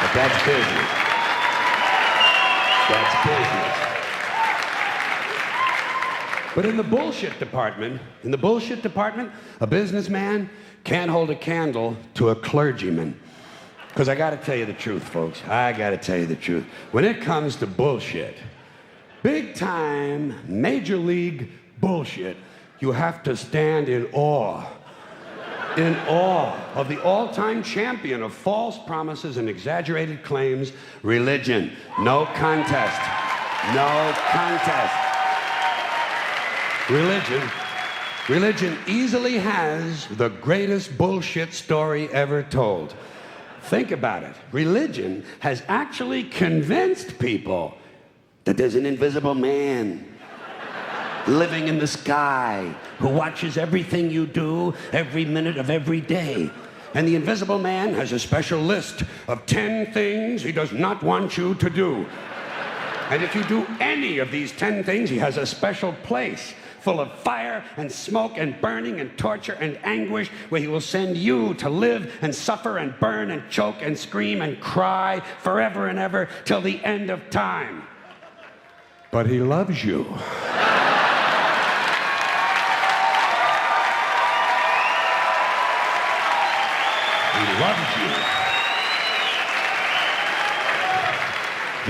But that's business. That's business. But in the bullshit department, a businessman can't hold a candle to a clergyman. Because I gotta tell you the truth, folks. I gotta tell you the truth. When it comes to bullshit, big time, major league bullshit, you have to stand in awe of the all-time champion of false promises and exaggerated claims, religion. No contest. No contest. Religion easily has the greatest bullshit story ever told. Think about it. Religion has actually convinced people that there's an invisible man living in the sky who watches everything you do every minute of every day. And the invisible man has a special list of 10 things he does not want you to do. And if you do any of these 10 things, he has a special place full of fire and smoke and burning and torture and anguish where he will send you to live and suffer and burn and choke and scream and cry forever and ever till the end of time. But he loves you. He loves you.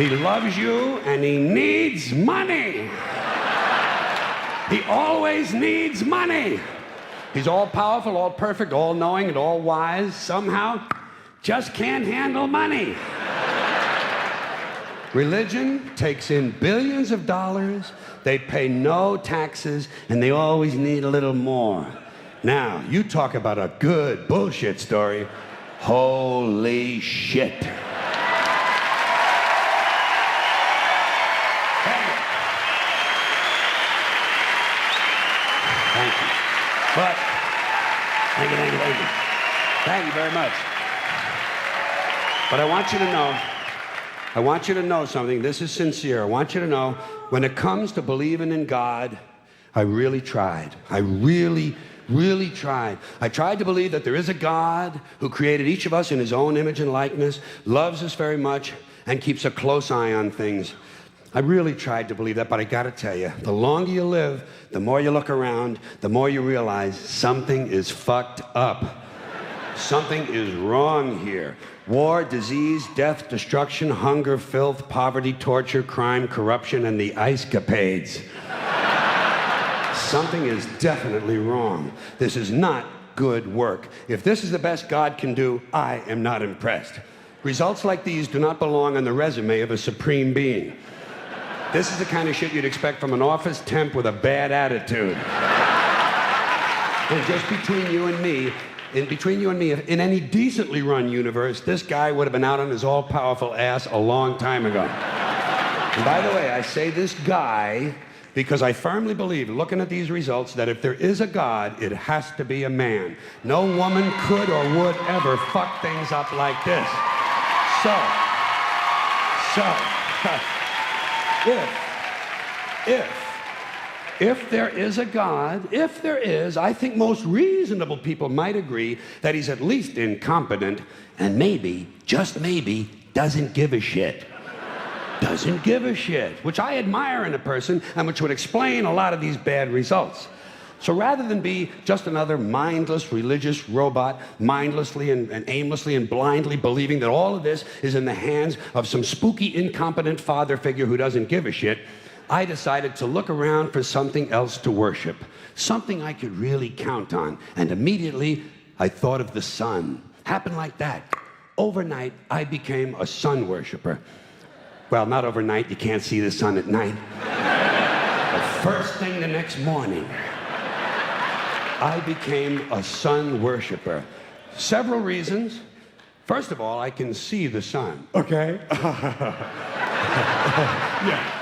He loves you and he needs money. He always needs money. He's all powerful, all perfect, all knowing, and all wise. Somehow, just can't handle money. Religion takes in billions of dollars, they pay no taxes, and they always need a little more. Now, you talk about a good bullshit story. Holy shit. Thank you. But, thank you very much. But I want you to know something. This is sincere. I want you to know, when it comes to believing in God, I really tried. I really tried. I tried to believe that there is a God who created each of us in his own image and likeness, loves us very much, and keeps a close eye on things. I really tried to believe that, but I gotta tell you, the longer you live, the more you look around, the more you realize something is fucked up. Something is wrong here. War, disease, death, destruction, hunger, filth, poverty, torture, crime, corruption, and the ice-capades. Something is definitely wrong. This is not good work. If this is the best God can do, I am not impressed. Results like these do not belong on the resume of a supreme being. This is the kind of shit you'd expect from an office temp with a bad attitude. And just between you and me, if in any decently run universe, this guy would have been out on his all-powerful ass a long time ago. And by the way, I say this guy because I firmly believe, looking at these results, that if there is a God, it has to be a man. No woman could or would ever fuck things up like this. If there is a God, if there is, I think most reasonable people might agree that he's at least incompetent and maybe, just maybe, doesn't give a shit. Doesn't give a shit, which I admire in a person and which would explain a lot of these bad results. So rather than be just another mindless religious robot, mindlessly and aimlessly and blindly believing that all of this is in the hands of some spooky, incompetent father figure who doesn't give a shit, I decided to look around for something else to worship, something I could really count on. And immediately, I thought of the sun. Happened like that. Overnight, I became a sun worshiper. Well, not overnight, you can't see the sun at night. But first thing the next morning, I became a sun worshiper. Several reasons. First of all, I can see the sun, okay? Yeah.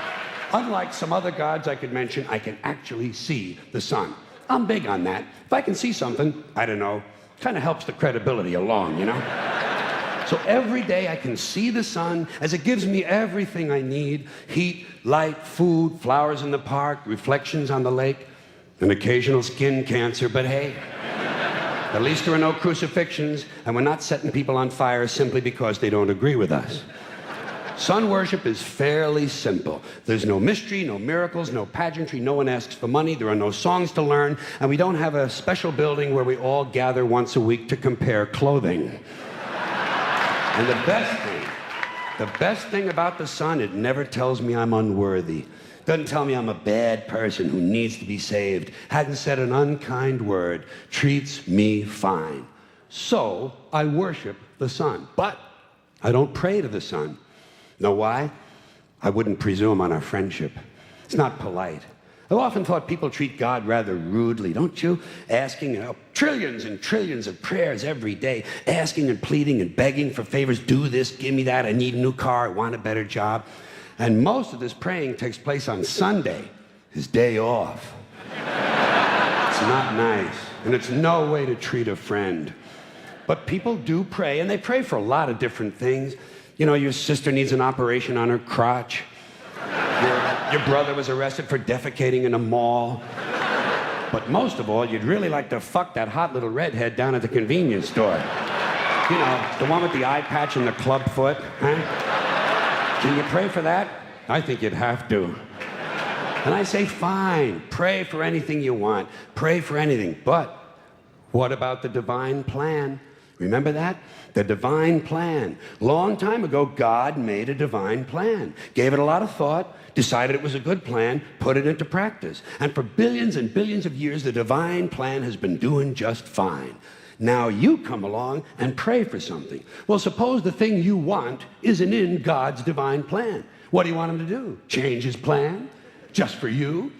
Unlike some other gods I could mention, I can actually see the sun. I'm big on that. If I can see something, I don't know, kind of helps the credibility along, you know? So every day I can see the sun as it gives me everything I need: heat, light, food, flowers in the park, reflections on the lake, an occasional skin cancer, but hey, At least there are no crucifixions, and we're not setting people on fire simply because they don't agree with us. Sun worship is fairly simple. There's no mystery, no miracles, no pageantry, no one asks for money, there are no songs to learn, and we don't have a special building where we all gather once a week to compare clothing. And the best thing about the sun, it never tells me I'm unworthy. Doesn't tell me I'm a bad person who needs to be saved. Hasn't said an unkind word. Treats me fine. So I worship the sun. But I don't pray to the sun. Know why? I wouldn't presume on our friendship. It's not polite. I've often thought people treat God rather rudely, don't you? Asking trillions and trillions of prayers every day, asking and pleading and begging for favors. Do this, give me that, I need a new car, I want a better job. And most of this praying takes place on Sunday, his day off. It's not nice, and it's no way to treat a friend. But people do pray, and they pray for a lot of different things. You know, your sister needs an operation on her crotch. Your brother was arrested for defecating in a mall. But most of all, you'd really like to fuck that hot little redhead down at the convenience store. You know, the one with the eye patch and the club foot, huh? Can you pray for that? I think you'd have to. And I say, fine, pray for anything you want. Pray for anything. But what about the divine plan? Remember that? The divine plan. Long time ago, God made a divine plan. Gave it a lot of thought, decided it was a good plan, put it into practice. And for billions and billions of years, the divine plan has been doing just fine. Now you come along and pray for something. Well, suppose the thing you want isn't in God's divine plan. What do you want him to do? Change his plan? Just for you?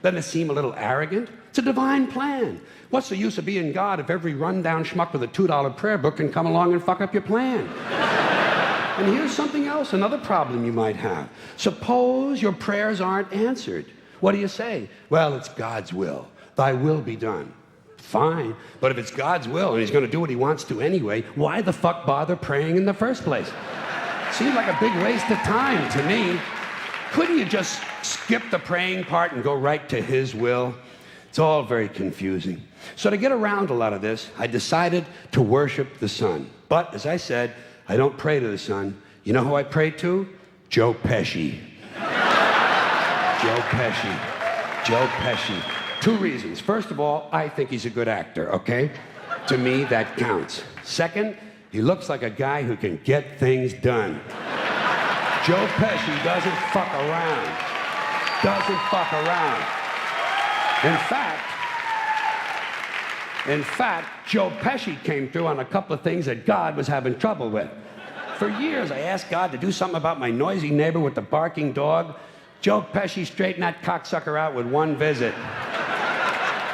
Doesn't it seem a little arrogant? It's a divine plan. What's the use of being God if every rundown schmuck with a $2 prayer book can come along and fuck up your plan? And here's something else, another problem you might have. Suppose your prayers aren't answered. What do you say? Well, it's God's will. Thy will be done. Fine, but if it's God's will and he's going to do what he wants to anyway, why the fuck bother praying in the first place? Seems like a big waste of time to me. Couldn't you just skip the praying part and go right to his will? It's all very confusing. So to get around a lot of this, I decided to worship the sun. But as I said, I don't pray to the sun. You know who I pray to? Joe Pesci. Joe Pesci. Joe Pesci. Two reasons. First of all, I think he's a good actor, okay? To me, that counts. Second, he looks like a guy who can get things done. Joe Pesci doesn't fuck around. Doesn't fuck around. In fact, Joe Pesci came through on a couple of things that God was having trouble with. For years, I asked God to do something about my noisy neighbor with the barking dog. Joe Pesci straightened that cocksucker out with one visit.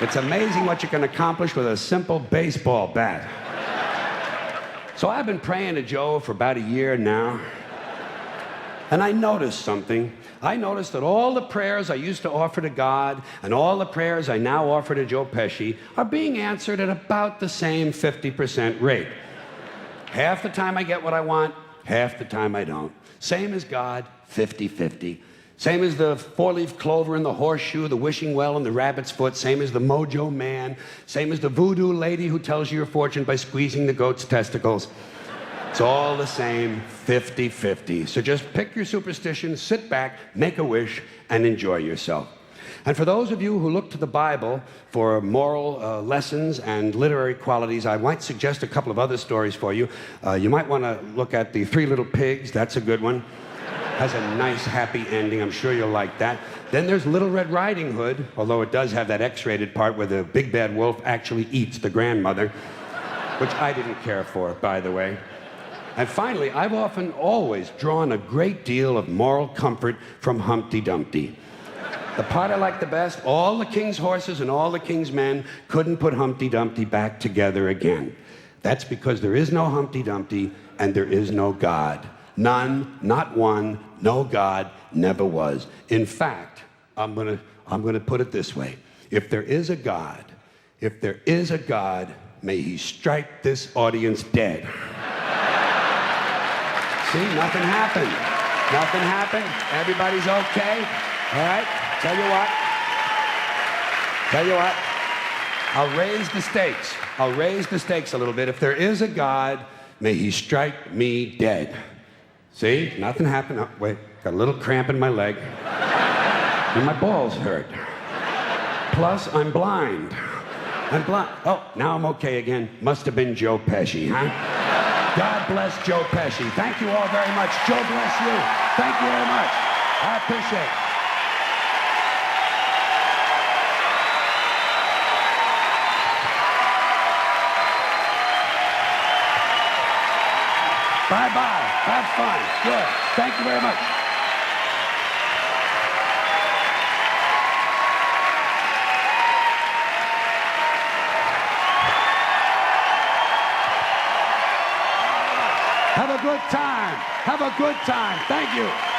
It's amazing what you can accomplish with a simple baseball bat. So I've been praying to Joe for about a year now. And I noticed something. I noticed that all the prayers I used to offer to God and all the prayers I now offer to Joe Pesci are being answered at about the same 50% rate. Half the time I get what I want, half the time I don't. Same as God, 50-50. Same as the four-leaf clover and the horseshoe, the wishing well and the rabbit's foot. Same as the mojo man. Same as the voodoo lady who tells you your fortune by squeezing the goat's testicles. It's all the same, 50-50. So just pick your superstition, sit back, make a wish, and enjoy yourself. And for those of you who look to the Bible for moral lessons and literary qualities, I might suggest a couple of other stories for you. You might want to look at The Three Little Pigs. That's a good one. Has a nice, happy ending. I'm sure you'll like that. Then there's Little Red Riding Hood, although it does have that X-rated part where the big bad wolf actually eats the grandmother, which I didn't care for, by the way. And finally, I've often always drawn a great deal of moral comfort from Humpty Dumpty. The part I like the best, all the king's horses and all the king's men couldn't put Humpty Dumpty back together again. That's because there is no Humpty Dumpty and there is no God. None, not one, no God, never was. In fact, I'm gonna put it this way. If there is a God, may he strike this audience dead. See, nothing happened. Nothing happened. Everybody's okay. All right? Tell you what. I'll raise the stakes. I'll raise the stakes a little bit. If there is a God, may he strike me dead. See? Nothing happened. Oh, wait, got a little cramp in my leg. And my balls hurt. Plus, I'm blind. I'm blind. Oh, now I'm okay again. Must have been Joe Pesci, huh? God bless Joe Pesci. Thank you all very much. Joe bless you. Thank you very much. I appreciate it. Bye-bye. Have fun. Good. Thank you very much. Have a good time. Have a good time. Thank you.